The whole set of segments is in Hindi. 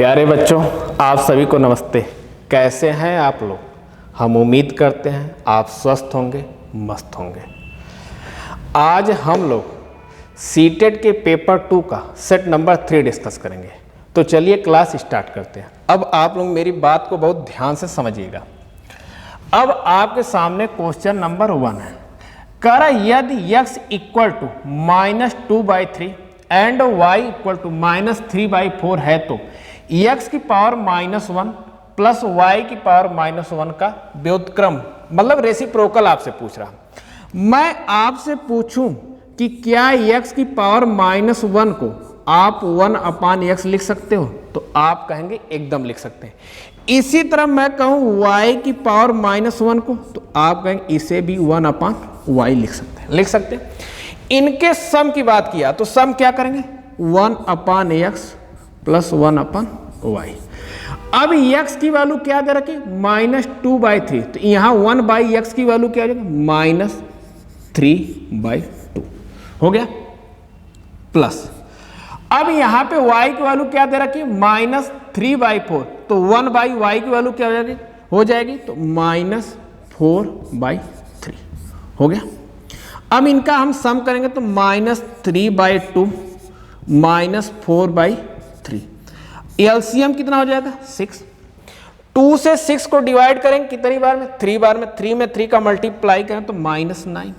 प्यारे बच्चों, आप सभी को नमस्ते। कैसे हैं आप लोग? हम उम्मीद करते हैं आप स्वस्थ होंगे, मस्त होंगे। आज हम लोग सीटेट के पेपर 2 का सेट नंबर 3 डिस्कस करेंगे। तो चलिए क्लास स्टार्ट करते हैं। अब आप लोग मेरी बात को बहुत ध्यान से समझिएगा। अब आपके सामने क्वेश्चन नंबर 1 है। कह यदि x इक्वल टू -2/3 एंड y इक्वल टू -3/4 है तो x की पावर -1 प्लस y की पावर -1 का व्युत्क्रम मतलब रेसिप्रोकल आपसे पूछ रहा। मैं आपसे पूछूं कि क्या x की पावर -1 को आप 1/x लिख सकते हो, तो आप कहेंगे एकदम लिख सकते हैं। इसी तरह मैं कहूं y की पावर -1 को, तो आप कहेंगे इसे भी 1/y लिख सकते हैं। इनके सम की बात किया तो सम क्या करेंगे 1/x प्लस 1/y। अब x की वैल्यू क्या दे रखी -2/3, तो यहां 1/x की वैल्यू क्या हो जाएगी -3/2 हो गया। प्लस अब यहां पे y की वैल्यू क्या दे रखी -3/4, तो 1/y की वैल्यू क्या हो जाएगी तो -4/3 हो गया। अब इनका हम सम करेंगे तो -3/2 -4/3, एलसीएम कितना हो जाएगा 6। 2 से 6 को डिवाइड करेंगे कितनी बार में 3 बार में, 3 में 3 का मल्टीप्लाई करें तो -9।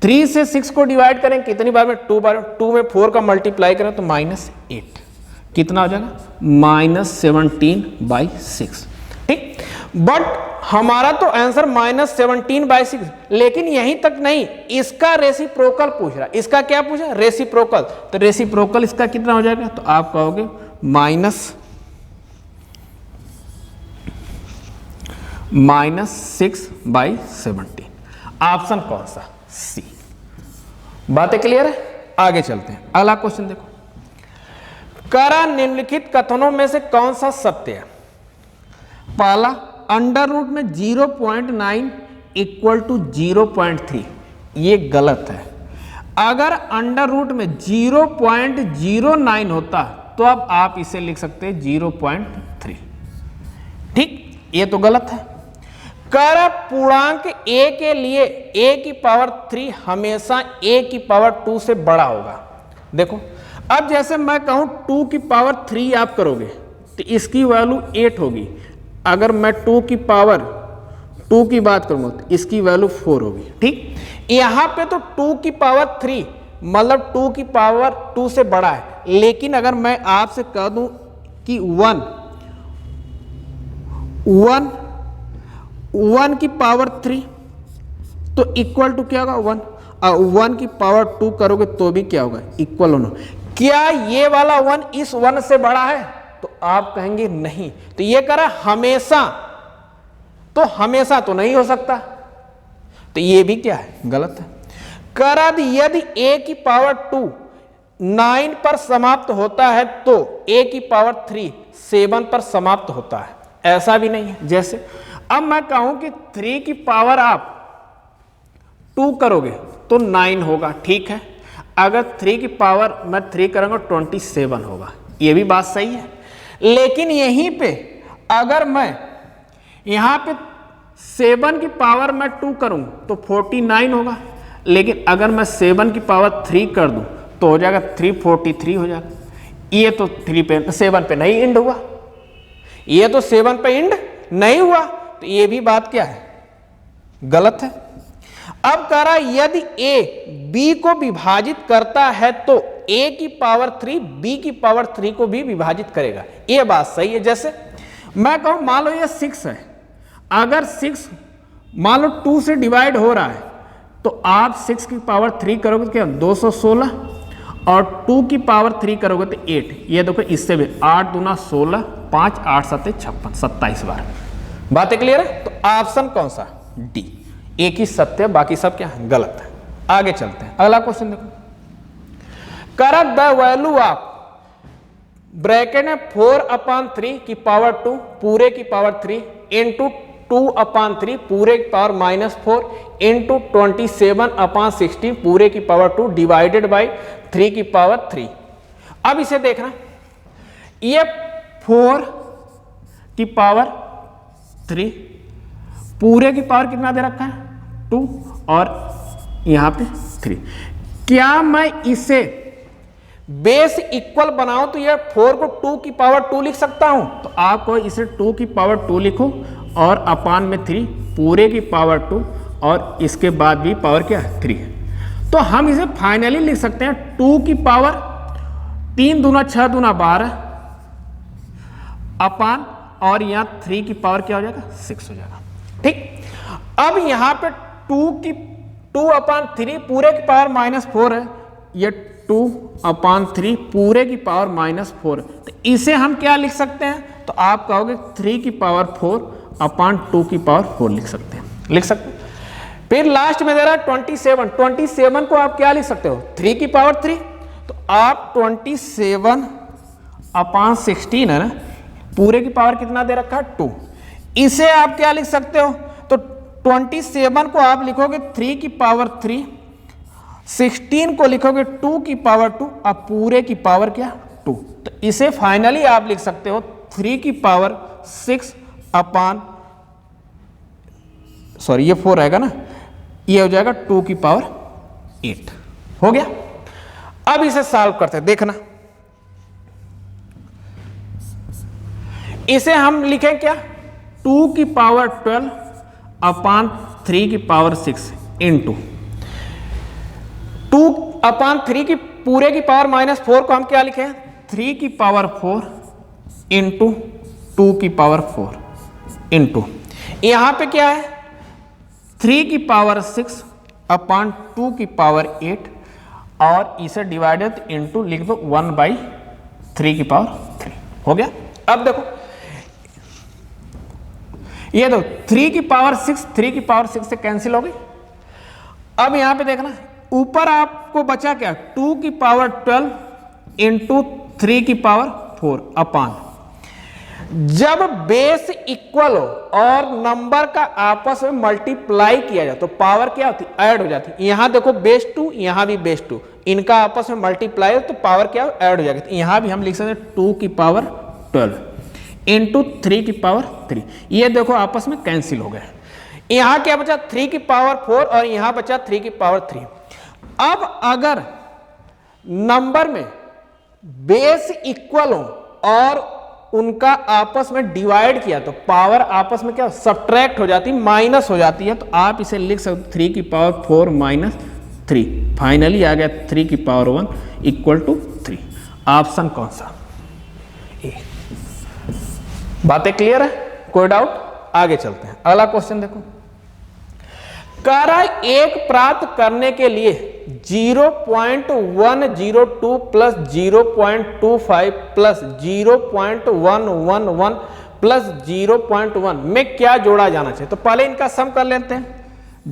3 से 6 को डिवाइड करें कितनी बार में 2 बार में, 2 में 4 का मल्टीप्लाई करें तो -8, कितना हो जाएगा -17/6। ठीक, बट हमारा तो आंसर -17/6, लेकिन यहीं तक नहीं, इसका रेसिप्रोकल पूछ रहा। इसका क्या पूछा रेसिप्रोकल, तो रेसिप्रोकल इसका कितना हो जाएगा, तो आप कहोगे -6/17। ऑप्शन कौन सा सी। बातें क्लियर है? आगे चलते हैं। अगला क्वेश्चन देखो। करा निम्नलिखित कथनों में से कौन सा सत्य है। पहला, अंडर रूट में 0.9 इक्वल टू 0.3, ये गलत है। अगर अंडर रूट में 0.09 होता तो अब आप इसे लिख सकते हैं 0.3। ठीक, ये तो गलत है। कर पूर्णांक a के लिए a की पावर 3 हमेशा a की पावर 2 से बड़ा होगा। देखो, अब जैसे मैं कहूं 2 की पावर 3 आप करोगे तो इसकी वैल्यू 8 होगी। अगर मैं 2 की पावर 2 की बात करूंगा तो इसकी वैल्यू 4 होगी। ठीक, यहां पे तो 2 की पावर 3 मतलब 2 की पावर 2 से बड़ा है, लेकिन अगर मैं आपसे कह दूं कि 1 की पावर 3 तो इक्वल टू क्या होगा 1, और 1 की पावर 2 करोगे तो भी क्या होगा इक्वल होना। क्या ये वाला 1 इस 1 से बड़ा है, तो आप कहेंगे नहीं। तो ये कह रहा हमेशा, तो हमेशा तो नहीं हो सकता, तो ये भी क्या है गलत है। कह रहा यदि a की पावर 2 9 पर समाप्त होता है तो a की पावर 3 7 पर समाप्त होता है, ऐसा भी नहीं है। जैसे अब मैं कहूं कि 3 की पावर आप 2 करोगे तो 9 होगा, ठीक है। अगर 3 की पावर मैं 3 करूंगा 27 होगा, ये भी बात सही है। लेकिन यहीं पे अगर मैं यहां पे 7 की पावर मैं 2 करूं तो 49 होगा, लेकिन अगर मैं 7 की पावर 3 कर दूं तो हो जाएगा 343 हो जाएगा। ये तो 7 पे नहीं इंड हुआ, ये तो 7 पे इंड नहीं हुआ, तो ये भी बात क्या है गलत है। अब कह रहा यदि a b को विभाजित करता है तो a की पावर 3 b की पावर 3 को भी विभाजित करेगा, ये बात सही है। जैसे मैं कहूं मान लो ये 6 है, अगर 6 मान लो 2 से डिवाइड हो रहा है तो आप 6 की पावर 3 करोगे तो क्या 216, और 2 की पावर 3 करोगे तो 8। ये देखो इससे भी 8 दूना 16, 5 8 7 56, 27 बार। बातें क्लियर है? तो ऑप्शन कौन सा डी, एक ही सत्य, बाकी सब क्या है गलत है। आगे चलते हैं। अगला क्वेश्चन देखो। Correct the value of bracket में 4/3 की पावर 2 पूरे की पावर 3 इंटू 2/3 पूरे की पावर -4 इंटू 27/16 पूरे की पावर 2 डिवाइडेड बाई 3 की पावर 3। अब इसे देखना, ये 4 की पावर 3, पूरे की पावर कितना दे रखा है 2 और यहां पे 3। क्या मैं इसे बेस इक्वल बनाऊं तो ये 4 को 2 की पावर 2 लिख सकता हूं? तो आपको इसे 2 की पावर 2 लिखो और अपान में 3, पूरे की पावर 2 और इसके बाद भी पावर क्या है 3 है। तो हम इसे फाइनली लिख सकते हैं 2 की पावर 3 दूना 6 दूना 12 अपान और यहां 3 की पावर क्या हो जाएगा 6 हो जाएगा। ठीक, अब यहां पे 2 अपान 3 पूरे की पावर -4 है, ये 2 अपान 3 पूरे की पावर -4 है। तो इसे हम क्या लिख सकते हैं? तो आप कहोगे 3 की पावर 4 अपान 2 की पावर 4 लिख सकते हैं, लिख सकते हैं। फिर लास्ट में दे रहा है 27 को आप क्या लिख सकते हो 3 की पावर 3, तो आप 27 अपान 16 है ना, पूरे की पावर कितना दे रखा है 2, इसे आप क्या लिख सकते हो? तो 27 को आप लिखोगे 3 की पावर 3, 16 को लिखोगे 2 की पावर 2 और पूरे की पावर क्या 2। तो इसे फाइनली आप लिख सकते हो 3 की पावर 6 अपान सॉरी ये 4 रहेगा ना, ये हो जाएगा 2 की पावर 8। हो गया। अब इसे सॉल्व करते हैं, देखना इसे हम लिखें क्या 2 की पावर 12 अपान 3 की पावर 6 इंटू 2 अपान 3 की पूरे की पावर -4 को हम क्या लिखें 3 की पावर 4 इंटू 2 की पावर 4 इंटू यहां पे क्या है 3 की पावर 6 अपान 2 की पावर 8 और इसे डिवाइडेड इंटू लिख दो 1/3 की पावर 3। हो गया। अब देखो ये दो 3 की पावर 6 3 की पावर 6 से कैंसिल हो गई। अब यहां पे देखना ऊपर आपको बचा क्या 2 की पावर 12 इंटू 3 की पावर 4 अपान, जब बेस इक्वल हो और नंबर का आपस में मल्टीप्लाई किया जाए तो पावर क्या होती ऐड हो जाती। यहां देखो बेस 2 यहां भी बेस 2, इनका आपस में मल्टीप्लाई हो तो पावर क्या ऐड हो जाएगी। तो यहां भी हम लिख सकते हैं 2 की पावर 12 इंटू 3 की पावर 3, ये देखो आपस में कैंसिल हो गए। यहां क्या बचा 3 की पावर 4 और यहां बचा 3 की पावर 3। अब अगर नंबर में बेस इक्वल हो और उनका आपस में डिवाइड किया तो पावर आपस में क्या सब्ट्रैक्ट हो जाती माइनस हो जाती है। तो आप इसे लिख सकते 3 की पावर 4 माइनस 3, फाइनली आ गया 3 की पावर 1 इक्वल टू 3। ऑप्शन कौन सा ए। बातें क्लियर है, कोई डाउट? आगे चलते हैं, अगला क्वेश्चन देखो। कार्य 1 प्राप्त करने के लिए 0.102 प्लस 0.25 प्लस 0.111 प्लस 0.1 में क्या जोड़ा जाना चाहिए? तो पहले इनका सम कर लेते हैं।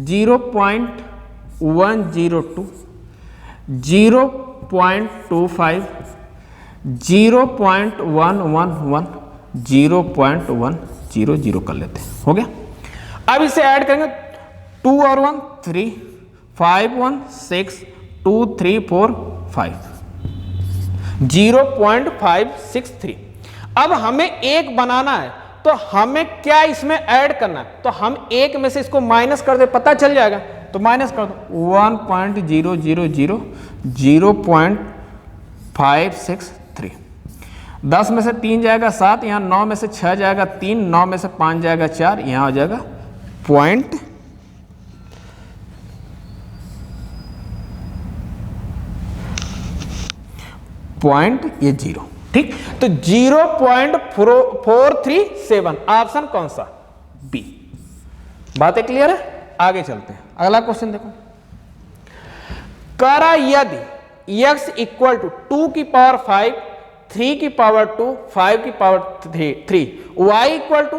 0.102 0.25 0.111 0.100 कर लेते हैं। हो गया। अब इसे ऐड करेंगे 2 और 1 3 5 1 6 2 3 4 5 0.563। अब हमें एक बनाना है तो हमें क्या इसमें ऐड करना है? तो हम एक में से इसको माइनस कर दे, पता चल जाएगा। तो माइनस कर दो 1.000 0.563। 10 में से 3 जाएगा 7, यहाँ 9 में से 6 जाएगा 3, 9 में से 5 जाएगा 4, यहाँ हो जाएगा पॉइंट ये 0। ठीक, तो 0.437 ऑप्शन कौन सा बी। बातें क्लियर है, आगे चलते हैं। अगला क्वेश्चन देखो। करा यदि x इक्वल टू 2 की पावर 5 3 की पावर 2 5 की पावर 3 y इक्वल टू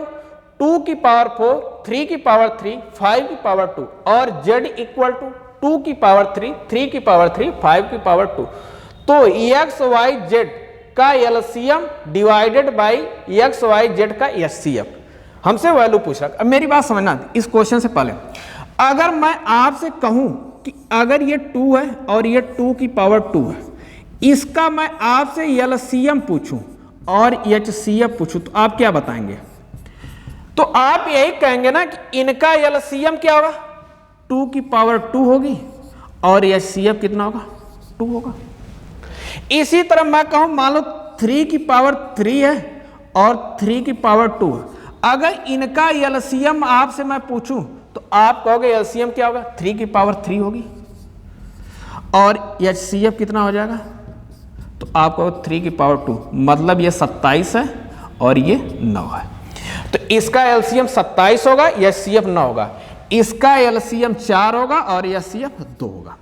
2 की पावर 4 3 की पावर 3 5 की पावर 2 और z इक्वल टू 2 की पावर 3 3 की पावर 3 5 की पावर 2, तो एक्स वाई जेड का LCM divided by x y z का एचसीएफ हमसे वैल्यू पूछ रहा है। अब मेरी बात समझना, इस क्वेश्चन से पहले अगर मैं आपसे कहूं कि अगर ये 2 है और ये 2 की पावर 2 है, इसका मैं आपसे एलसीएम पूछूं और HCF पूछूं तो आप क्या बताएंगे? तो आप यही कहेंगे ना कि इनका LCM क्या होगा, 2 की पावर 2 होगी और HCF कितना होगा, 2 होगा। इसी तरह मैं कहूं मान लो 3 की पावर 3 है और 3 की पावर 2 है, अगर इनका LCM आपसे मैं पूछूं तो आप कहोगे LCM क्या होगा, 3 की पावर 3 होगी और HCF कितना हो जाएगा, तो आप कहोगे 3 की पावर 2, मतलब ये 27 है और ये 9 है। तो इसका LCM 27 होगा, HCF 9 होगा, इसका LCM 4 होगा और HCF 2 होगा।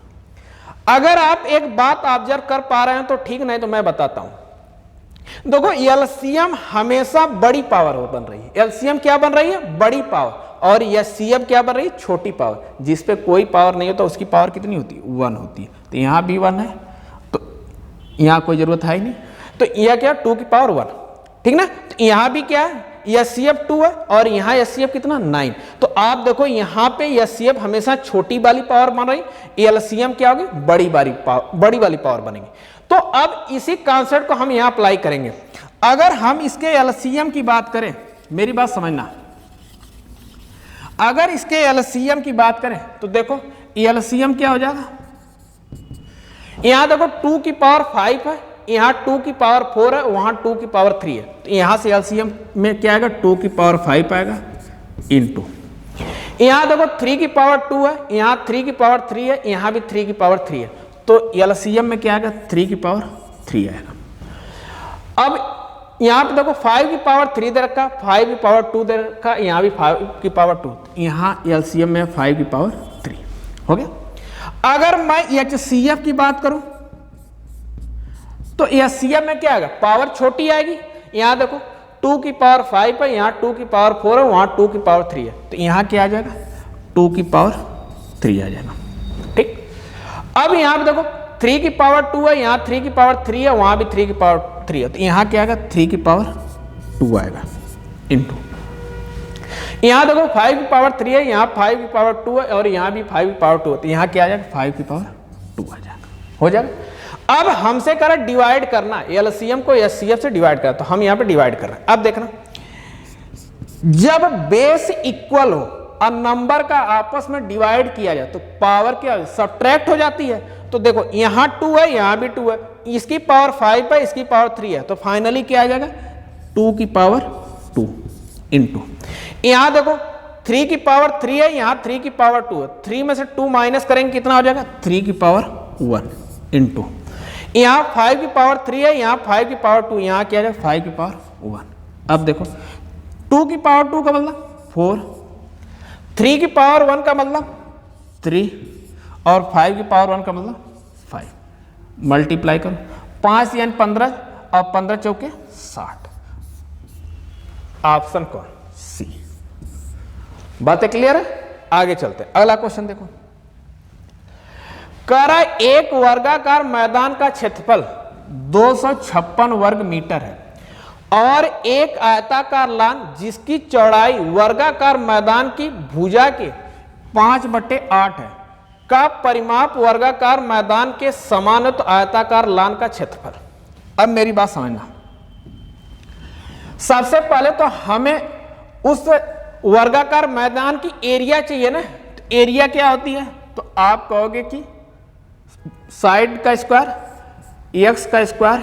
अगर आप एक बात ऑब्जर्व कर पा रहे हैं तो ठीक, नहीं तो मैं बताता हूं। देखो LCM हमेशा बड़ी पावर बन रही है, LCM क्या बन रही है, बड़ी पावर, और HCF क्या बन रही है, छोटी पावर। जिस पे कोई पावर नहीं होता तो उसकी पावर कितनी होती है, 1 होती है। तो यहां भी 1 है तो यहां कोई जरूरत है ही नहीं, तो यह क्या, 2 की पावर 1, ठीक ना। तो यहां भी क्या है, HCF 2 है और यहाँ HCF कितना, 9। तो आप देखो यहाँ पे HCF हमेशा छोटी वाली पावर बन रही, LCM क्या होगी, बड़ी वाली पावर बनेगी। तो अब इसी कॉन्सेप्ट को हम यहाँ अप्लाई करेंगे। अगर हम इसके LCM की बात करें, मेरी बात समझना, अगर इसके LCM की बात करें तो देखो LCM क्या हो जाएगा, यहां देखो 2 की पावर 5 है, यहाँ 2 की पावर 4 है, वहां 2 की पावर 3 है। तो यहां से LCM में क्या आएगा, 2 की पावर 5 आएगा इनटू, यहां देखो 3 की पावर 2 है, यहाँ 3 की पावर 3 है, यहाँ भी 3 की पावर 3 है। तो LCM में क्या आएगा, 3 की पावर 3 आएगा। अब यहाँ पे देखो 5 की पावर 3 दे रखा, 5 की पावर 2 दे रखा, यहाँ भी 5 की पावर 2, यहाँ LCM में 5 की पावर 3 हो गया। अगर मैं HCF की बात करूं तो HCF में क्या आएगा, पावर छोटी आएगी। यहां देखो 2 की पावर 5 है, यहाँ 2 की पावर 4 है, वहां 2 की पावर 3 है। तो यहाँ क्या आ जाएगा, 2 की पावर 3 आ जाएगा, ठीक। अब यहाँ पे देखो 3 की पावर 2 है, यहाँ 3 की पावर 3 है, वहां भी 3 की पावर 3 है। तो यहाँ क्या आएगा, 3 की पावर 2 आएगा इनटू, यहाँ देखो 5 की पावर 3 है, यहाँ 5 की पावर 2 है और यहाँ भी 5 की पावर 2 है। तो यहाँ क्या आ जाएगा, 5 की पावर 2 आ जाएगा, हो जाएगा। अब हमसे करा डिवाइड करना, LCM को HCF से डिवाइड करना, तो हम यहाँ पे डिवाइड कर रहे हैं। अब देखना, जब बेस इक्वल हो और नंबर का आपस में डिवाइड किया जाए तो पावर क्या सब्ट्रैक्ट हो जाती है। तो देखो यहाँ 2 है, यहाँ भी 2 है, इसकी पावर 5 है, इसकी पावर 3 है। तो फाइनली क्या आ जाएगा, 2 की पावर 2 इनटू, यहाँ देखो 3 की पावर 3 है, यहाँ 3 की पावर 2 है, 3 में से 2 माइनस करेंगे कितना हो जाएगा, 3 की पावर 1 इनटू, यहाँ 5 की पावर 3 है, यहाँ 5 की पावर 2, यहाँ क्या है 5 की पावर 1। अब देखो 2 की पावर 2 का मतलब 4, 3 की पावर 1 का मतलब 3 और 5 की पावर 1 का मतलब 5। मल्टीप्लाई करो, 5 यानी 15 और 15 चौके 60। ऑप्शन कौन, सी। बातें क्लियर है, आगे चलते हैं। अगला क्वेश्चन देखो, कह रहा है एक वर्गाकार मैदान का क्षेत्रफल 256 वर्ग मीटर है और एक आयताकार लान जिसकी चौड़ाई वर्गाकार मैदान की भुजा के 5/8 है का परिमाप वर्गाकार मैदान के समानुत आयताकार लान का क्षेत्रफल। अब मेरी बात समझना, सबसे पहले तो हमें उस वर्गाकार मैदान की एरिया चाहिए ना। तो एरिया क्या होती है, तो आप कहोगे कि साइड का स्क्वायर, एक्स का स्क्वायर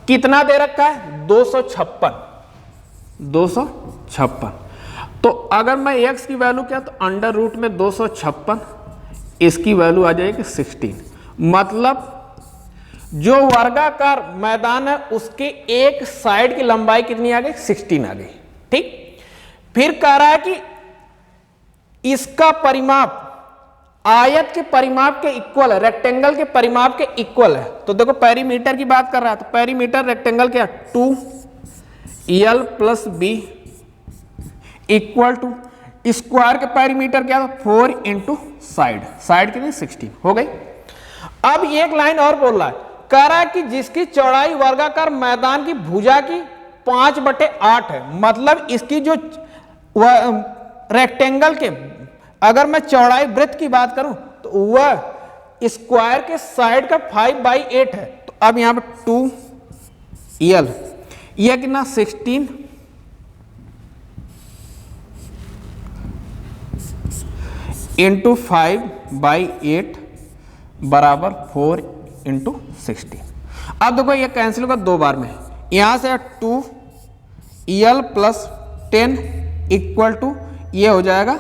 कितना दे रखा है, 256। तो अगर मैं एक्स की वैल्यू क्या, तो अंडर रूट में 256, इसकी वैल्यू आ जाएगी 16। मतलब जो वर्गाकार मैदान है उसके एक साइड की लंबाई कितनी आ गई, 16 आ गई, ठीक। फिर कह रहा है कि इसका परिमाप आयत के परिमाप के इक्वल है, रेक्टेंगल के परिमाप के इक्वल है। तो देखो पेरीमीटर की बात कर रहा है, तो पेरीमीटर रेक्टेंगल क्या, 2l + b equal to square के पेरीमीटर क्या, 4 × साइड कितनी, 16 हो गई। अब एक लाइन और बोल रहा है, कह रहा है कि जिसकी चौड़ाई वर्गाकार मैदान की भुजा की 5/8 है। मतलब इसकी जो रेक्टेंगल के, अगर मैं चौड़ाई वृत्त की बात करूं तो वह स्क्वायर के साइड का 5/8 है। तो अब यहां पर 2l, यह कितना 16 इंटू 5/8 बराबर 4 इंटू 16। अब देखो ये कैंसिल होगा 2 बार में, यहां से 2l प्लस 10 इक्वल टू ये हो जाएगा,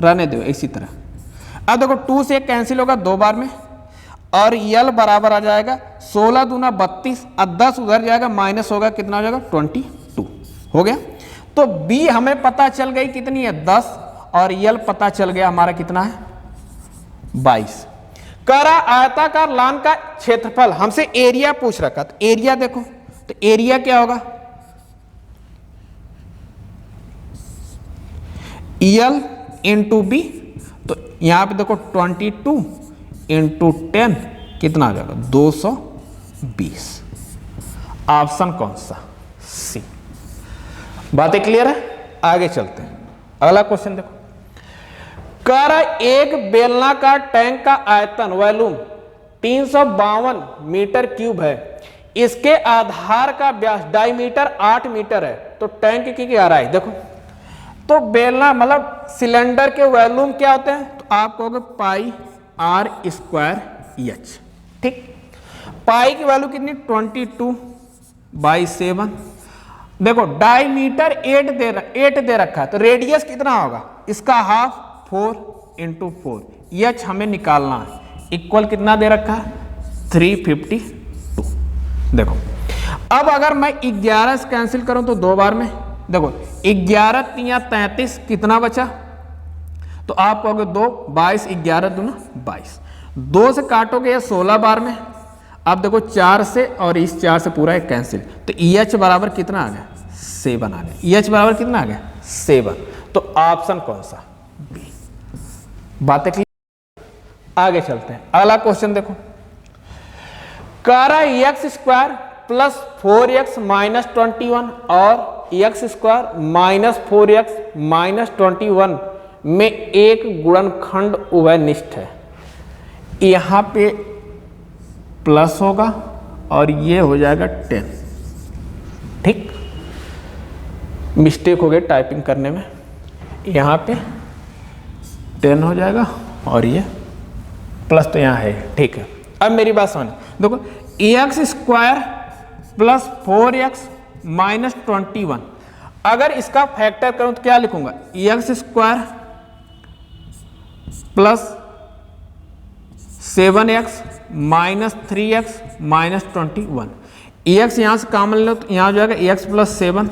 रहने दो इसी तरह। अब देखो 2 से कैंसिल होगा 2 बार में, और l बराबर आ जाएगा 16 दूना 32 और 10 उधर जाएगा माइनस होगा, कितना हो जाएगा 22 हो गया। तो b हमें पता चल गई कितनी है 10, और l पता चल गया हमारा कितना है 22। कह रहा आयताकार लान का क्षेत्रफल, हमसे एरिया पूछ रखा, तो एरिया देखो, तो एरिया क्या होगा l इंटू बी, तो यहां पे देखो 22 इंटू 10 कितना आ जाएगा 220। ऑप्शन कौन सा, सी। बातें क्लियर है, आगे चलते हैं। अगला क्वेश्चन देखो, कह रहा एक बेलनाकार टैंक का आयतन वॉल्यूम 352 मीटर क्यूब है, इसके आधार का व्यास डायमीटर 8 मीटर है, तो टैंक की गहराई देखो। तो बेलना मतलब सिलेंडर के वॉल्यूम क्या होते हैं, तो आप कहोगे पाई आर स्क्वायर एच, ठीक। पाई की वैल्यू कितनी 22/7। देखो डायमीटर 8 दे रखा है, तो रेडियस कितना होगा इसका हाफ 4 इंटू 4, एच हमें निकालना है, इक्वल कितना दे रखा है 352। देखो अब अगर मैं 11 से कैंसिल करूं तो 2 बार में, देखो 11 3 33 कितना बचा, तो आप कहोगे 2, 22 11 दूना 22, 2 से काटोगे ये 16 बार में। अब देखो 4 से और इस 4 से पूरा एक कैंसिल, तो EH बराबर कितना आ गया 7 आ गया। EH बराबर कितना आ गया 7, तो ऑप्शन कौन सा बी। बातें क्लियर, आगे चलते हैं। अगला क्वेश्चन देखो, कह रहा है x square plus 4x minus 21 और x square minus 4x minus 21 में एक गुणनखंड उभयनिष्ठ है। यहां पे प्लस होगा और ये हो जाएगा 10, ठीक। मिस्टेक हो गई टाइपिंग करने में, यहां पे 10 हो जाएगा और ये प्लस तो यहाँ है, ठीक है। अब मेरी बात समझ, देखो x square plus 4x minus 21, अगर इसका फैक्टर करूं तो क्या लिखूंगा x square plus 7x minus 3x minus 21। X यहां से कॉमन ले लो तो यहाँ हो जाएगा एक्स प्लस 7,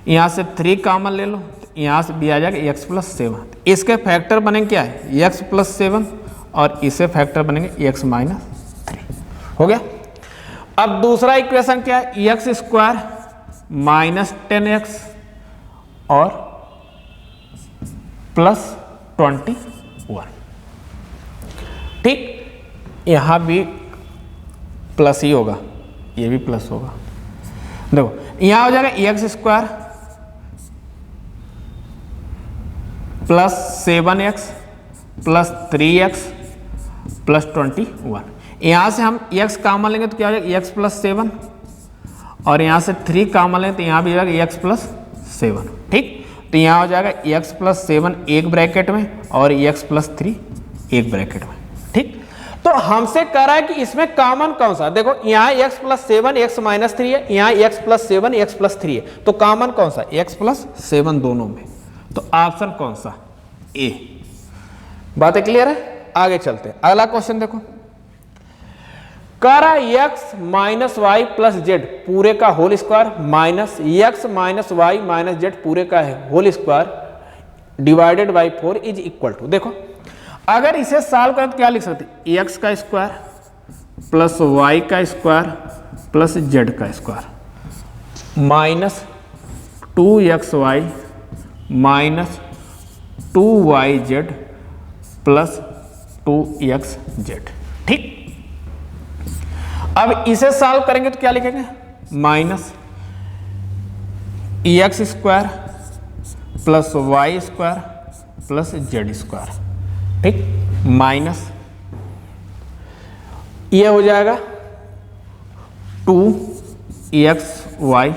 यहाँ से 3 कॉमन ले लो तो यहाँ से भी आ जाएगा एक्स प्लस 7। इसके फैक्टर बनेंगे क्या है एक्स प्लस 7 और इसे फैक्टर बनेंगे एक्स माइनस 3, हो गया। अब दूसरा इक्वेशन क्या है एक्स स्क्वायर माइनस 10x और प्लस 21, ठीक। यहां भी प्लस ही होगा, ये भी प्लस होगा। देखो यहां हो जाएगा x square plus 7x plus 3x plus 21। यहां से हम x कॉमन लेंगे तो क्या हो जाएगा x प्लस 7, और यहां से 3 कॉमन लेंगे तो यहां भी जाएगा x प्लस 7, ठीक। तो यहां हो जाएगा x प्लस 7 एक ब्रैकेट में और x प्लस 3 एक ब्रैकेट में, ठीक। तो हमसे कह रहा है कि इसमें कॉमन कौन सा, देखो यहाँ x प्लस 7 x माइनस 3 है, यहाँ x प्लस 7 x प्लस 3 है, तो कॉमन कौन सा x प्लस 7 दोनों में, तो ऑप्शन कौन सा ए। बातें क्लियर है, आगे चलते हैं। अगला क्वेश्चन देखो, कह रहा है x minus y plus z पूरे का whole square minus x minus y minus z पूरे का है whole square divided by 4 is equal to. देखो अगर इसे सॉल्व करें तो क्या लिख सकते एक्स का स्क्वायर प्लस वाई का स्क्वायर प्लस जेड का square minus 2xy minus 2yz plus 2xz, ठीक। अब इसे सॉल्व करेंगे तो क्या लिखेंगे minus x square plus y square plus z square, ठीक, माइनस ये हो जाएगा 2xy Y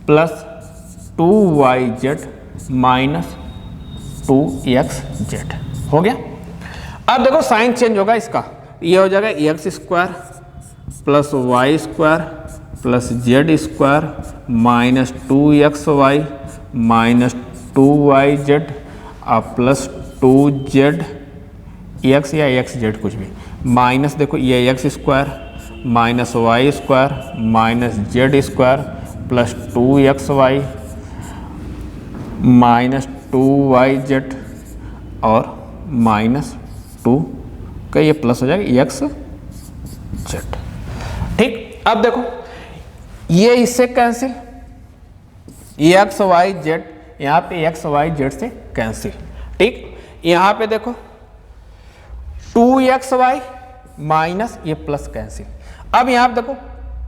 plus 2yz minus 2xz हो गया। अब देखो साइन चेंज होगा इसका, ये हो जाएगा x square plus y square plus z square minus 2xy minus 2yz और प्लस 2z x या xz कुछ भी माइनस, देखो ये x square minus y square minus z square plus 2xy minus 2yz और माइनस 2 का ये प्लस हो जाएगा xz। ठीक, अब देखो ये इससे कैंसिल, एक्स वाई जेड, यहाँ पे एक्स वाई जेड से कैंसिल। ठीक, यहाँ पे देखो 2xy माइनस ये प्लस कैंसिल। अब यहाँ पे देखो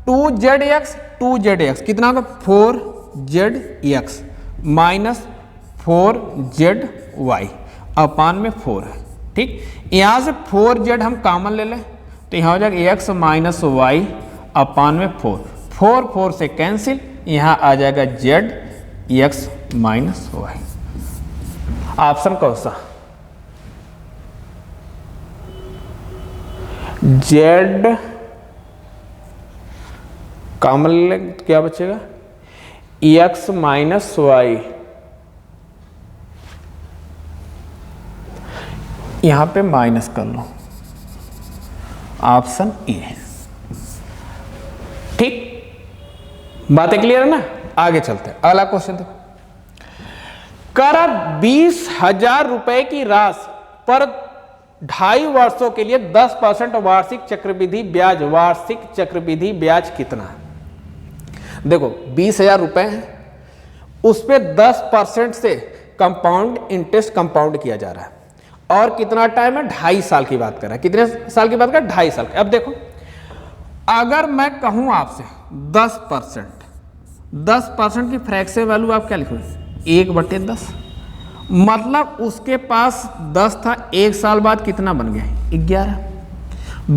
2zx कितना होगा 4zx माइनस 4zy अपान में 4 है। ठीक, यहाँ से 4z हम कॉमन ले लें तो यहाँ हो जाएगा x माइनस वाई अपान में 4 से कैंसिल, यहाँ आ जाएगा z x minus y. Option कौन सा? z कॉमन ले लें तो क्या बचेगा x माइनस वाई, यहां पे माइनस कर लो, ऑप्शन ए। ठीक, बातें क्लियर है ना? आगे चलते हैं, अगला क्वेश्चन देखो। कर 20,000 रुपए की राशि पर 2.5 वर्षों के लिए 10% वार्षिक चक्रवृद्धि ब्याज कितना है? देखो 20,000 रुपए है, उस पर 10% से कंपाउंड इंटरेस्ट कंपाउंड किया जा रहा है और कितना टाइम है 2.5 साल की बात कर रहा है। कितने साल की बात कर रहा है? 2.5 साल की। अब देखो अगर मैं कहूं आपसे 10% की फ्रैक्शन वैल्यू आप क्या लिखोगे 1/10, मतलब उसके पास 10 था, 1 साल बाद कितना बन गया 11,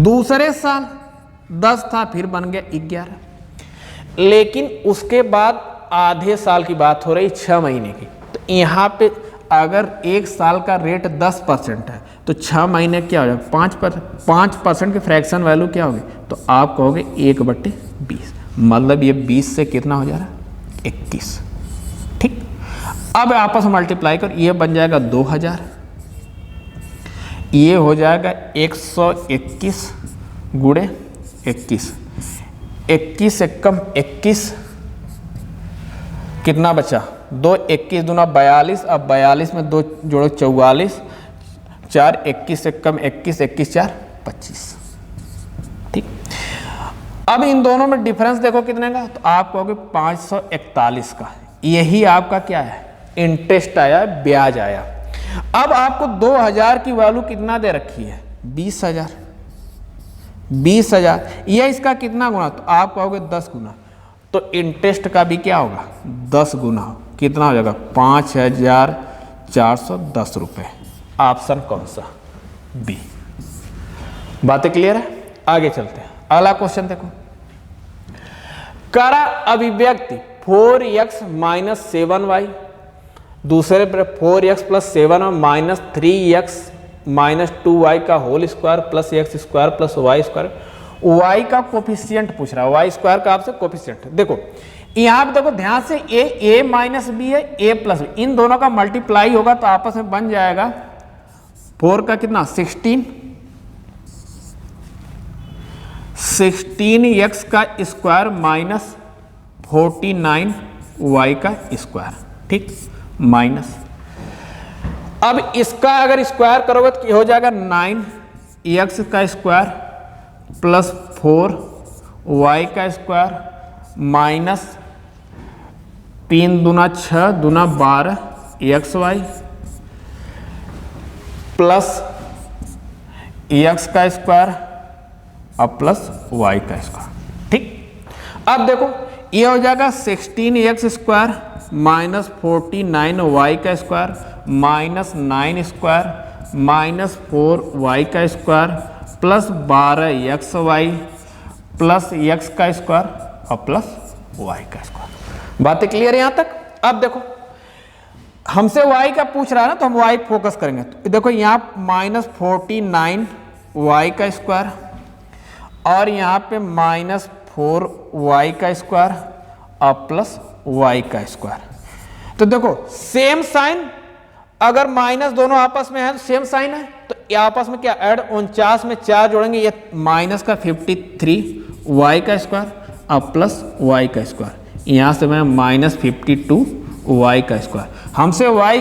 दूसरे साल 10 था फिर बन गया 11, लेकिन उसके बाद आधे साल की बात हो रही 6 महीने की। तो यहाँ पे अगर 1 साल का रेट 10% है तो 6 महीने क्या हो जाएगा 5% की फ्रैक्शन वैल्यू क्या होगी, तो आप कहोगे 1/20, मतलब ये 20 से कितना हो जा रहा है 21। ठीक, अब आपस में मल्टीप्लाई कर, ये बन जाएगा 2000, ये हो जाएगा 121 गुणे 21, 21 एकम 21, कितना बचा 2, 21 दूना 42, अब 42 में 2 जोड़ो 44, 4 21 एकम 21, 21 4 25। ठीक, अब इन दोनों में डिफरेंस देखो कितने का, तो आप कहोगे 541 का। यही आपका क्या है इंटरेस्ट आया, ब्याज आया। अब आपको 2000 की वैल्यू कितना दे रखी है 20,000, ये इसका कितना गुना, तो आप कहोगे 10 गुना, तो इंटरेस्ट का भी क्या होगा 10 गुना, कितना हो जाएगा 5,410 रुपये। ऑप्शन कौन सा? बी। बातें क्लियर है? आगे चलते हैं, अगला क्वेश्चन देखो। करा अभिव्यक्ति 4x माइनस 7y, दूसरे पर 4x plus 7 minus 3x minus 2y का whole square plus x square plus y square, y का कोफिशिएंट पूछ रहा है, y स्क्वायर का आपसे कोफिशिएंट। देखो यहाँ पे देखो ध्यान से, a माइनस बी है, a प्लस बी, इन दोनों का मल्टीप्लाई होगा तो आपस में बन जाएगा 4 का कितना 16x का स्क्वायर माइनस 49y का स्क्वायर। ठीक, माइनस, अब इसका अगर स्क्वायर करोगे तो हो जाएगा 9x का स्क्वायर प्लस 4y का स्क्वायर माइनस 3 दूना 6 दूना 12 xy प्लस x का स्क्वायर और प्लस y का स्क्वायर। ठीक, अब देखो ये हो जाएगा 16x स्क्वायर माइनस 49y का square minus 9 square minus 4y का square plus 12xy plus x का स्क्वायर और प्लस वाई का स्क्वायर। बातें क्लियर है यहां तक? अब देखो हमसे वाई का पूछ रहा है ना, तो हम वाई फोकस करेंगे। तो देखो यहाँ -49 वाई का स्क्वायर और यहाँ पे -4 वाई का स्क्वायर और प्लस वाई का स्क्वायर। तो देखो सेम साइन, अगर माइनस दोनों आपस में है तो सेम साइन है, तो आपस में क्या ऐड 49 में 4 जोड़ेंगे, ये माइनस का 53 वाई का स्क्वायर और प्लस वाई का स्क्वायर। यहाँ से मैं -52 वाई का स्क्वायर। हमसे वाई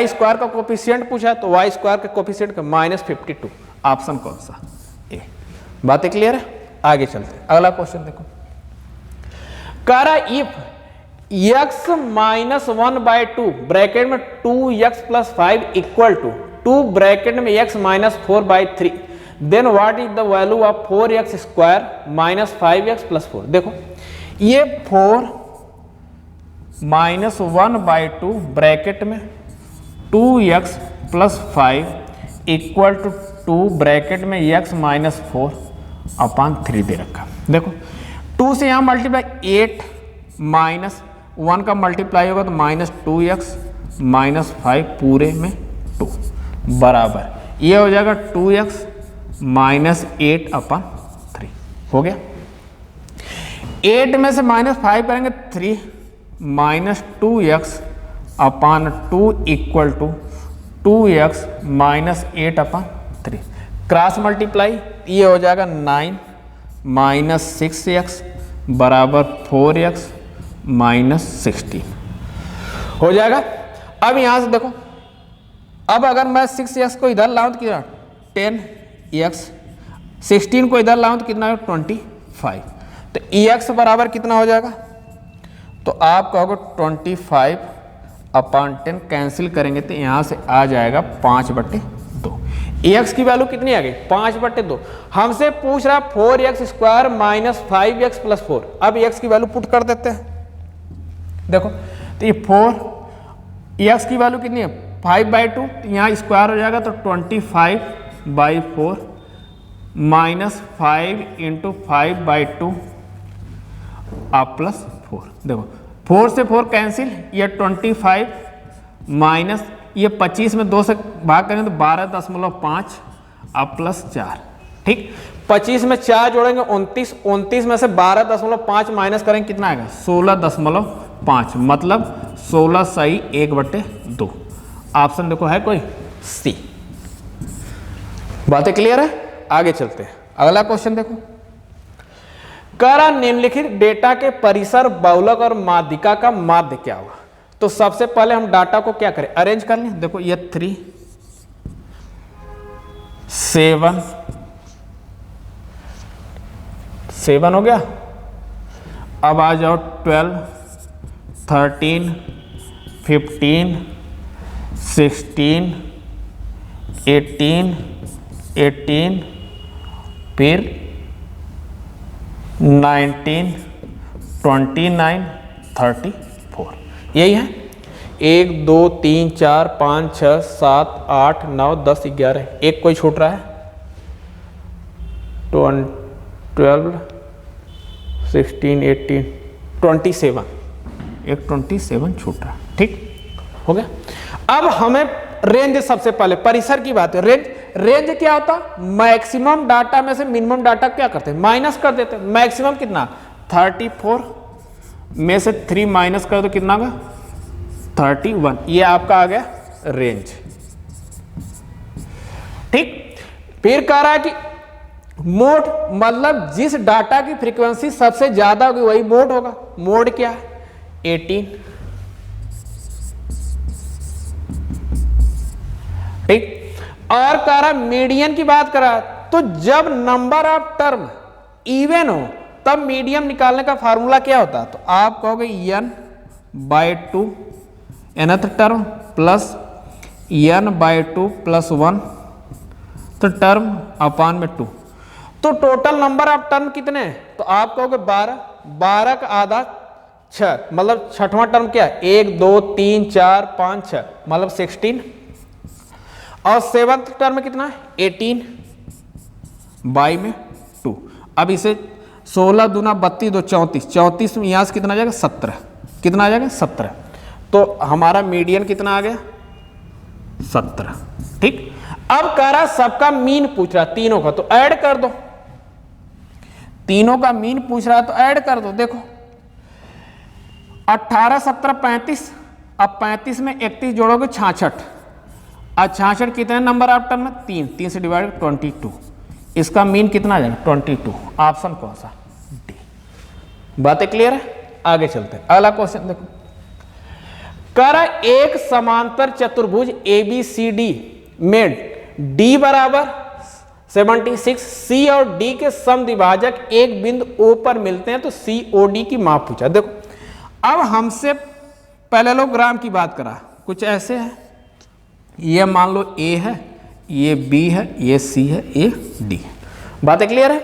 स्क्वायर का कोफिशिएंट पूछा, तो वाई स्क्वायर का कोफिशिएंट का -52। ऑप्शन कौन सा? ए। बातें क्लियर है? आगे चलते हैं, अगला क्वेश्चन देखो। कह रहा इफ x -1/2 ब्रैकेट में 2x + 5 इक्वल टू 2 ब्रैकेट में x -4/3, then what is the value of 4x square -5x + 4। देखो ये 4 -1/2 ब्रैकेट में 2x + 5 इक्वल टू 2 ब्रैकेट में x -4/3 दे रखा। देखो 2 से यहाँ मल्टीप्लाई 8 -1 का मल्टीप्लाई होगा तो -2x -5 पूरे में 2 बराबर ये हो जाएगा 2x -8/3 हो गया। 8 में से -5 करेंगे 3 -2x/2 equal to 2x -8/3 cross multiply ये हो जाएगा 9 -6x बराबर 4x -16 हो जाएगा। अब यहां से देखो, अब अगर मैं 6x को इधर लाऊं तो कितना 10x, 16 को इधर लाऊं तो कितना 25, तो ex बराबर कितना हो जाएगा? तो आप कहोगे 25/10 कैंसिल करेंगे तो यहां से आ जाएगा 5/2। ex की वैल्यू कितनी आ गई? 5/2। हमसे पूछ रहा 4x स्क्वायर -5x + 4। अब x की वैल्यू पुट कर देते हैं। देखो तो ये 4x की वैल्यू कितनी है? 5/2, यहाँ स्क्वायर हो जाएगा तो 25/4 -5 × 5/2 + 4। देखो 4 से 4 कैंसिल, ये 25 माइनस ये 25 में 2 से भाग करें तो 12.5 + 4। ठीक, 25 में 4 जोड़ेंगे 29, 29 में से 12.5 माइनस करेंगे कितना आएगा? 16.5, मतलब 16 सही 1/2। ऑप्शन देखो है कोई? सी। बातें क्लियर है? आगे चलते हैं, अगला क्वेश्चन देखो। करा निम्नलिखित डेटा के परिसर, बहुलक और माध्यिका का माध्य क्या होगा? तो सबसे पहले हम डाटा को क्या करें? अरेंज कर लें। देखो ये 3 7 हो गया। अब आ जाओ 12 13 15 16 18 फिर 19 29 34। यही है। 1 2 3 4 5 6 7 8 9 10 11। एक कोई छूट रहा है? 12 16 18 27। एक 27 छूट रहा। ठीक हो गया। अब हमें रेंज, सबसे पहले परिसर की बात है। रेंज क्या होता? मैक्सिमम डाटा में से मिनिमम डाटा क्या करते हैं? माइनस कर देते हैं। मैक्सिमम कितना? 34 में से 3 माइनस कर दो कितना होगा? 31। ये आपका आ गया रेंज। ठीक, फिर कह रहा है कि मोड, मतलब जिस डाटा की फ्रीक्वेंसी सबसे ज्यादा होगी वही मोड होगा। मोड क्या है? 18। ठीक, और कह रहा मीडियन की बात करा तो जब नंबर ऑफ टर्म इवन हो तब मीडियम निकालने का फार्मूला क्या होता है? तो आप कहोगे n/2 nth term plus n/2 + 1 तो टर्म अपान में 2। तो टोटल नंबर ऑफ टर्म कितने हैं? तो आप कहोगे 12। 12 का आधा 6, मतलब छठवां टर्म क्या है? 1 2 3 4 5 6, मतलब 16। और 7th टर्म कितना है? 18 बाई में 2। अब इसे 16 दूना 32 दो 34, 34 में यहाँ से कितना आ जाएगा 17, कितना आ जाएगा 17। तो हमारा मीडियन कितना आ गया 17। ठीक, अब कह रहा सबका मीन पूछ रहा तीनों का, तो ऐड कर दो, तीनों का मीन पूछ रहा है तो ऐड कर दो। देखो 18 17 35, अब 35 में 31 जोड़ोगे 66, और 66 कितने नंबर ऑफ टर्म में 3, 3 से डिवाइड 22, इसका मीन कितना आ जाएगा 22। ऑप्शन कौन सा, डी। बातें क्लियर है, आगे चलते हैं। अगला क्वेश्चन देखो, कर एक समांतर चतुर्भुज ABCD में D बराबर 76, C और D के समद्विभाजक एक बिंदु O पर मिलते हैं, तो COD की माप पूछा। देखो अब हमसे पैरेललोग्राम की बात करा, कुछ ऐसे है, ये मान लो A है, ये B है, ये C है, ये D है। बातें क्लियर है।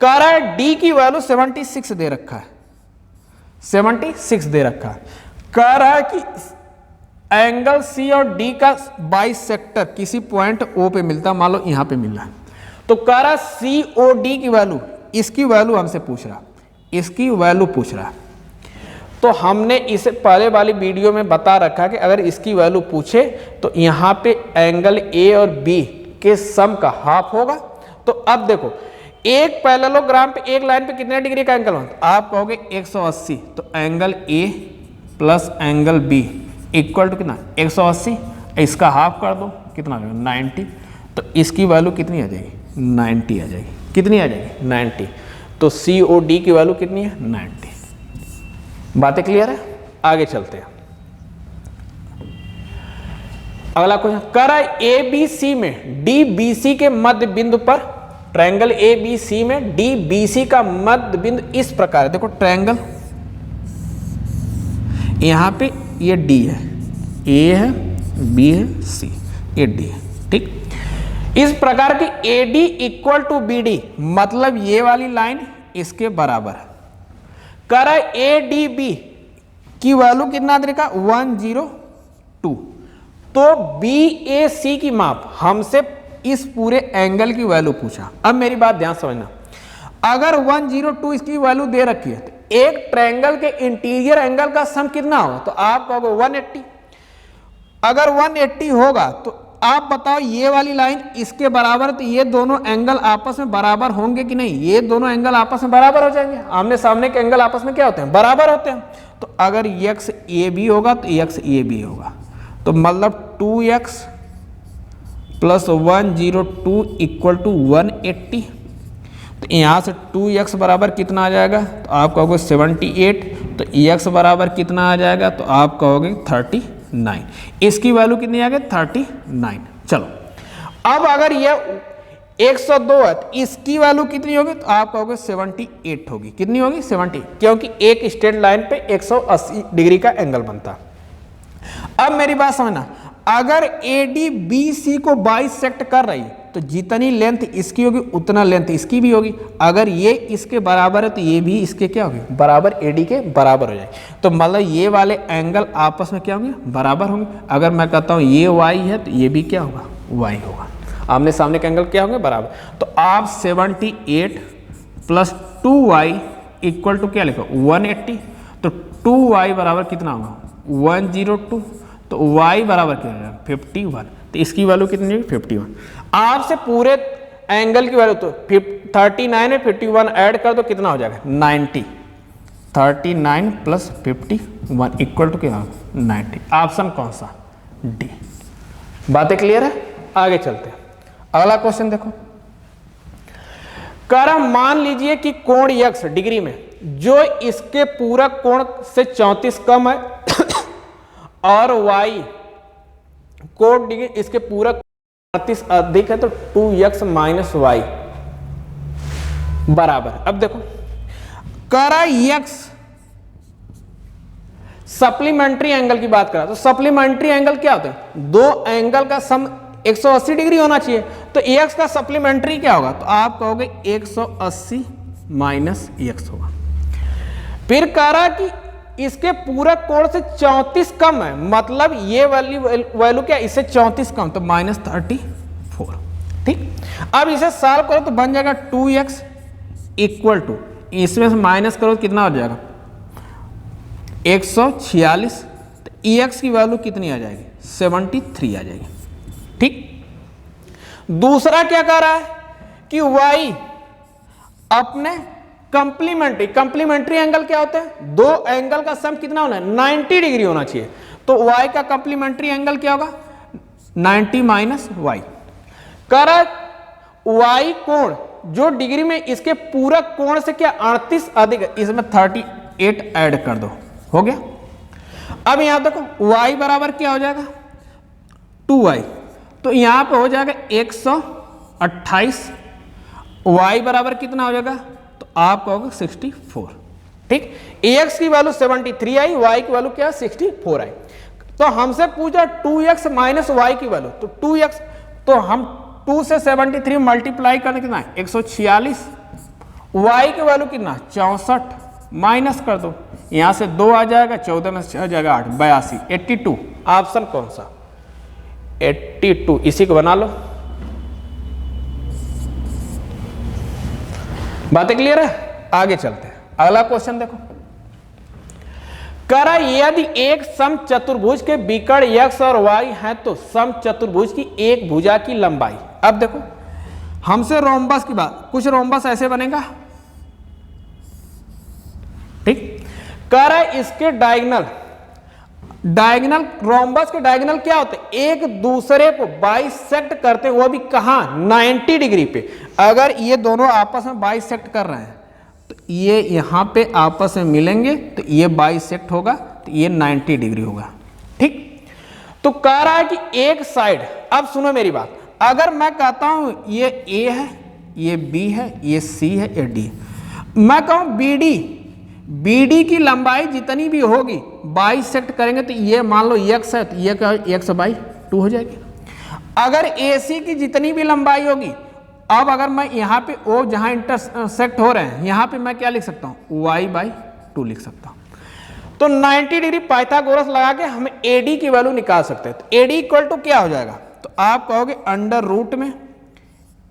कह रहा है D की वैल्यू 76 दे रखा है, 76 दे रखा है। कह रहा है कि एंगल C और D का बाइसेक्टर किसी पॉइंट O पे मिलता है, मान लो यहां पे मिल रहा है, तो कह रहा है COD की वैल्यू, इसकी वैल्यू हमसे पूछ रहा, इसकी वैल्यू पूछ रहा। तो हमने इसे पहले वाली वीडियो में बता रखा कि अगर इसकी वैल्यू पूछे तो यहाँ पे एंगल A और B के सम का हाफ होगा। तो अब देखो एक पैरेललोग्राम पे एक लाइन पे कितने डिग्री का एंगल होता है, आप कहोगे 180, तो angle A plus angle B equal to कितना 180, इसका हाफ कर दो कितना आ जाएगा 90, तो इसकी वैल्यू कितनी आ जाएगी 90 आ जाएगी, कितनी आ जाएगी 90। तो COD की वैल्यू कितनी है 90। बातें क्लियर है, आगे चलते हैं। अगला क्वेश्चन, कर ABC में DBC के मध्य बिंदु पर, ट्रायंगल ABC में DBC का मध्य बिंदु इस प्रकार है। देखो ट्रायंगल यहां पे ये D है, A है, B है, C, ये D है। ठीक, इस प्रकार की AD इक्वल टू BD, मतलब ये वाली लाइन इसके बराबर है। कर ADB की वैल्यू कितना देखा 102, तो BAC की माप, हमसे इस पूरे एंगल की वैल्यू पूछा। अब मेरी बात ध्यान समझना, अगर 102 इसकी वैल्यू दे रखी है तो एक ट्रायंगल के इंटीरियर एंगल का सम कितना होगा, तो आप कहोगे 180। अगर 180 होगा तो आप बताओ ये वाली लाइन इसके बराबर, तो ये दोनों एंगल आपस में बराबर होंगे कि नहीं, ये दोनों एंगल आपस में बराबर हो जाएंगे। आमने सामने के एंगल आपस में क्या होते हैं, बराबर होते हैं। तो अगर XAB होगा तो XAB होगा, तो मतलब 2x प्लस 102 इक्वल टू 180। तो यहाँ से 2x बराबर कितना आ जाएगा, तो आप कहोगे 78, तो x बराबर कितना आ जाएगा, तो आप कहोगे 39। इसकी वैल्यू कितनी आ गई 39। चलो अब अगर ये 102 है तो इसकी वैल्यू कितनी होगी, तो आप कहोगे 78 होगी। कितनी होगी 70, क्योंकि एक स्ट्रेट लाइन पे 180 डिग्री का एंगल बनता। अब मेरी बात समझना, अगर ADBC को बाइसेक्ट कर रही तो जितनी लेंथ इसकी होगी उतना लेंथ इसकी भी होगी। अगर ये इसके बराबर है तो ये भी इसके क्या होगी, बराबर AD के बराबर हो जाएगी। तो मतलब ये वाले एंगल आपस में क्या होंगे, बराबर होंगे। अगर मैं कहता हूँ ये Y है तो ये भी क्या होगा, Y होगा। आमने सामने के एंगल क्या होंगे, बराबर। तो आप 78 प्लस 2y इक्वल टू क्या लिखो 180, तो 2y बराबर कितना होगा 102, तो y बराबर क्या है 51। तो इसकी वैल्यू कितनी है 51। आपसे पूरे एंगल की वैल्यू तो 39 में 51 ऐड कर दो कितना हो जाएगा 90। 39 प्लस 51 इक्वल टू क्या 90। ऑप्शन कौन सा, डी। बातें क्लियर है, आगे चलते हैं। अगला क्वेश्चन देखो, कर मान लीजिए कि कोण x डिग्री में जो इसके पूरक कोण से 34 कम है और y कोण डिग्री इसके पूरक 38 अधिक है, तो 2x माइनस वाई बराबर। अब देखो कर x सप्लीमेंट्री एंगल की बात करा, तो सप्लीमेंट्री एंगल क्या होता है, दो एंगल का सम 180 डिग्री होना चाहिए। तो x का सप्लीमेंट्री क्या होगा, तो आप कहोगे 180 माइनस x होगा। फिर कह रहा कि इसके पूरक कोण से 34 कम है, मतलब ये वाली वैल्यू क्या, इससे 34 कम, तो माइनस 34। ठीक, अब इसे सॉल्व करो तो बन जाएगा 2x इक्वल टू इसमें से माइनस करो तो कितना हो जाएगा 146, तो EX की वैल्यू कितनी आ जाएगी 73 आ जाएगी। ठीक, दूसरा क्या कह रहा है कि Y अपने कंप्लीमेंट्री एंगल क्या होते हैं, दो एंगल का सम कितना होना है 90 डिग्री होना चाहिए, तो Y का कंप्लीमेंट्री एंगल क्या होगा 90 माइनस Y। कह रहा है Y कोण जो डिग्री में इसके पूरक कोण से क्या 38 अधिक है, इसमें 38 ऐड कर दो, हो गया। अब यहां देखो Y बराबर क्या हो जाएगा 2Y, तो यहां पे हो जाएगा 128, Y बराबर कितना हो जाएगा, तो आप कहोगे 64। ठीक, AX की वैल्यू 73 आई, Y की वैल्यू क्या 64 आई। तो हमसे पूछा 2x माइनस वाई की वैल्यू, तो 2x, तो हम 2 से 73 मल्टीप्लाई करने कितना है 146, y की वैल्यू कितना 64, माइनस कर दो, यहां से 2 आ जाएगा, 14 में 6 आ जाएगा 8, 82, 82। ऑप्शन कौन सा 82, इसी को बना लो। बातें क्लियर है, आगे चलते हैं। अगला क्वेश्चन देखो, कह रहा यदि एक सम चतुर्भुज के विकर्ण x और y है तो सम चतुर्भुज की एक भुजा की लंबाई। अब देखो हमसे रोम्बस की बात, कुछ रोम्बस ऐसे बनेगा, ठीक, कह रहा है इसके डायगोनल रोम्बस के डायगोनल क्या होते हैं, एक दूसरे को बाइसेक्ट करते हैं, वो भी कहां 90 डिग्री पे। अगर ये दोनों आपस में बाइसेक्ट कर रहे हैं तो ये यहां पे आपस में मिलेंगे, तो ये बाइसेक्ट होगा, तो ये 90 डिग्री होगा। ठीक, तो कह रहा है कि एक साइड, अब सुनो मेरी बात, अगर मैं कहता हूं ये A है, ये B है, ये C है, ये D, मैं कहूं BD की लंबाई जितनी भी होगी बाइसेक्ट करेंगे, तो ये मान लो x है, तो ये क्या x/2 हो जाएगी। अगर AC की जितनी भी लंबाई होगी, अब अगर मैं यहाँ पे O जहाँ इंटरसेक्ट हो रहे हैं, यहाँ पे मैं क्या लिख सकता हूँ y/2 लिख सकता हूँ। तो 90 डिग्री पाइथागोरस लगा के हम AD की वैल्यू निकाल सकते हैं। तो AD इक्वल टू क्या हो जाएगा, तो आप कहोगे अंडर रूट में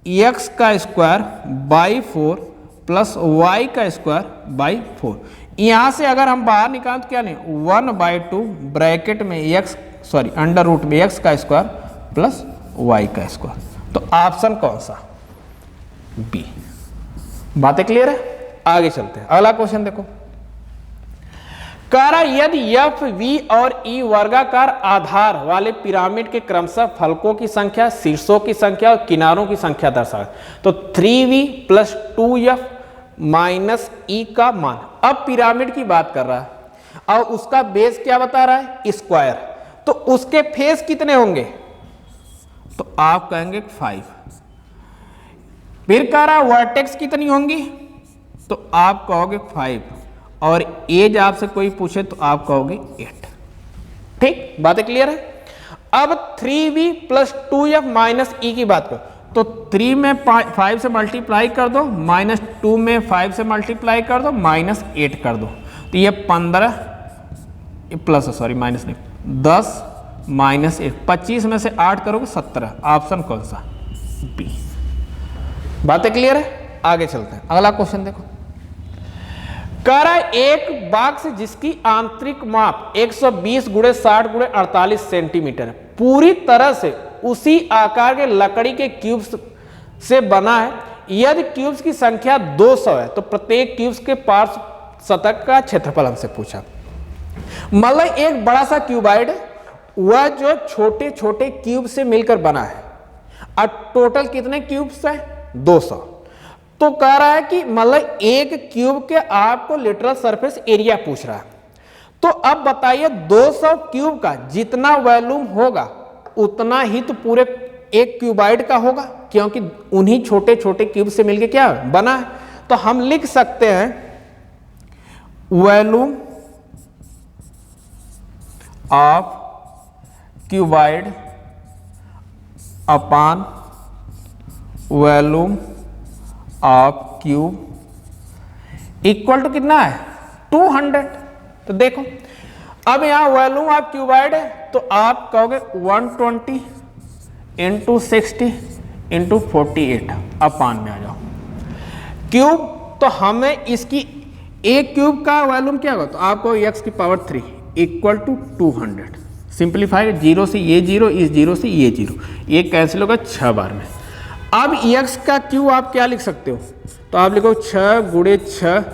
x का स्क्वायर बाई 4 प्लस y का स्क्वायर बाई 4। यहाँ से अगर हम बाहर निकालें तो क्या नहीं 1/2 ब्रैकेट में अंडर रूट में x का स्क्वायर प्लस y का स्क्वायर। तो ऑप्शन कौन सा बी। बातें क्लियर है, आगे चलते हैं। अगला क्वेश्चन देखो, कह रहा यदि एफ वी और ई वर्गाकार आधार वाले पिरामिड के क्रमशः फलकों की संख्या, शीर्षों की संख्या और किनारों की संख्या दर्शाए, तो 3v + 2f माइनस ई का मान। अब पिरामिड की बात कर रहा है और उसका बेस क्या बता रहा है स्क्वायर, तो उसके फेस कितने होंगे, तो आप कहेंगे 5। फिर कह रहा वर्टेक्स कितनी होंगी, तो आप कहोगे 5, और एज आपसे कोई पूछे तो आप कहोगे 8। ठीक, बातें क्लियर है। अब 3v + 2f माइनस ई की बात करो, तो 3 में 5 से मल्टीप्लाई कर दो, -2 में 5 से मल्टीप्लाई कर दो, -8 कर दो, तो ये 15 माइनस नहीं 10 -1, 25 में से 8 करोगे 17। ऑप्शन कौन सा बी। बातें क्लियर है, आगे चलते हैं। अगला क्वेश्चन देखो, कह रहा है एक बॉक्स जिसकी आंतरिक माप 120 × 60 × 48 सेंटीमीटर है, पूरी तरह से उसी आकार के लकड़ी के क्यूब्स से बना है। यदि क्यूब्स की संख्या 200 है, तो प्रत्येक क्यूब्स के पार्श्व सतह का क्षेत्रफल हमसे पूछा। मतलब एक बड़ा सा क्यूबाइड है, वह जो छोटे छोटे क्यूब से मिलकर बना है, और टोटल कितने क्यूब्स हैं 200। तो कह रहा है कि मतलब एक क्यूब के आपको लिटरल सरफेस एरिया पूछ रहा है। तो अब बताइए 200 क्यूब का जितना वॉल्यूम होगा उतना ही तो पूरे एक क्यूबाइड का होगा, क्योंकि उन्हीं छोटे छोटे क्यूब से मिलकर क्या बना है। तो हम लिख सकते हैं volume of cuboid upon volume of cube equal to कितना है 200। तो देखो अब यहां वॉल्यूम ऑफ क्यूबाइड है, तो आप कहोगे 120 × 60 × 48 अपान में आ जाओ। क्यूब तो हमें इसकी a क्यूब का वॉल्यूम क्या होगा, तो आपको x की पावर 3 इक्वल टू 200। सिंप्लीफाई, 0 से ये 0, इस 0 से ये 0, ये कैंसिल होगा 6 बार में। अब x का क्यूब आप क्या लिख सकते हो, तो आप लिखो 6 गुणे 6।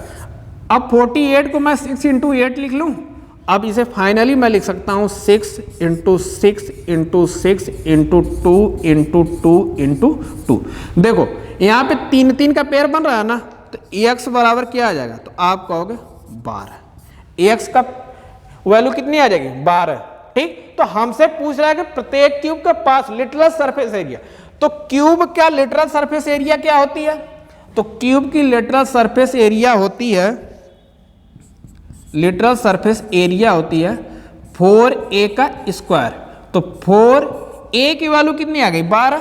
अब 48 को मैं 6 इंटू 8 लिख लूँ। अब इसे फाइनली मैं लिख सकता हूँ 6 into 6 into 6 into 2 into 2 into 2। देखो यहाँ पे 3 3 का पेयर बन रहा है ना, तो x बराबर क्या आ जाएगा, तो आप कहोगे 12। x का वैल्यू कितनी आ जाएगी, 12। ठीक, तो हमसे पूछ रहा है कि प्रत्येक क्यूब के पास लिटरल सरफेस एरिया, तो क्यूब क्या लिटरल सरफेस एरिया क्या होती है, तो क्यूब की लिटरल सरफेस एरिया होती है, लिटरल सरफेस एरिया होती है 4a का स्क्वायर। तो 4a की वैल्यू कितनी आ गई, 12,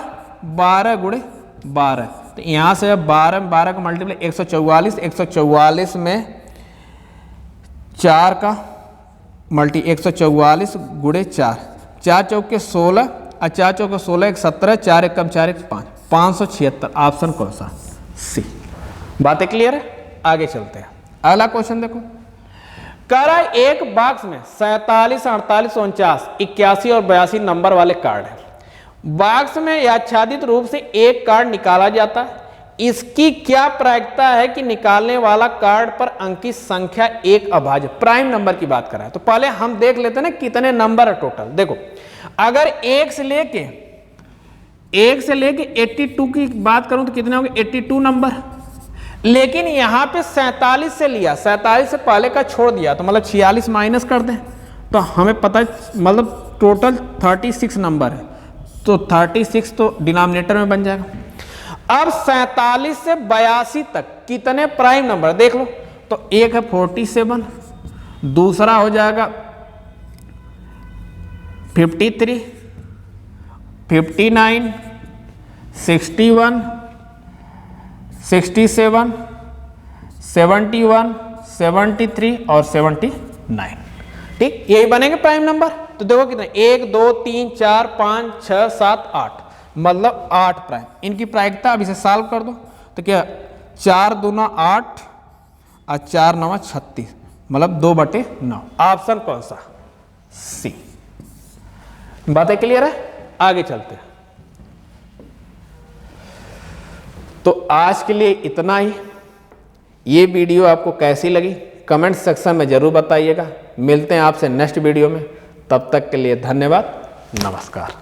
12 गुणे 12। तो यहां से 12 में 12 का मल्टीप्लाई 144, 144 में 4 का मल्टी 144 गुणे 4, 4 चौके 16 और 4 चौके 16 1 17, 4 एक कम 4 एक 5, 576। ऑप्शन कौन सा, सी। बातें क्लियर है, आगे चलते हैं। अगला क्वेश्चन देखो, कह रहा है एक बॉक्स में 47, 48, 49, 81 और 82 नंबर वाले कार्ड हैं। बॉक्स में आच्छादित रूप से एक कार्ड निकाला जाता है। इसकी क्या प्रायिकता है कि निकालने वाला कार्ड पर अंकित संख्या एक अभाज्य प्राइम नंबर की बात कर रहा है। तो पहले हम देख लेते हैं ना कितने नंबर है टोटल। देखो अगर 1 से लेके 82 की बात करूं तो कितने होंगे, 82 नंबर। लेकिन यहां पे 47 से लिया, 47 से पहले का छोड़ दिया, तो मतलब 46 माइनस कर दें तो हमें पता मतलब टोटल 36 नंबर है। तो 36 तो डिनोमिनेटर में बन जाएगा। अब 47 से 82 तक कितने प्राइम नंबर देख लो, तो एक है 47, दूसरा हो जाएगा 53, 59, 61, 67, 71, 73 और 79। ठीक, यही बनेंगे प्राइम नंबर। तो देखो कितने, 1 2 3 4 5 6 7 8, मतलब 8 प्राइम। इनकी प्रायिकता अब इसे सॉल्व कर दो तो क्या, 4 दूना 8 और 4 9 36, मतलब 2/9। ऑप्शन कौन सा, सी। बातें क्लियर है, आगे चलते हैं। तो आज के लिए इतना ही। ये वीडियो आपको कैसी लगी कमेंट सेक्शन में जरूर बताइएगा। मिलते हैं आपसे नेक्स्ट वीडियो में, तब तक के लिए धन्यवाद, नमस्कार।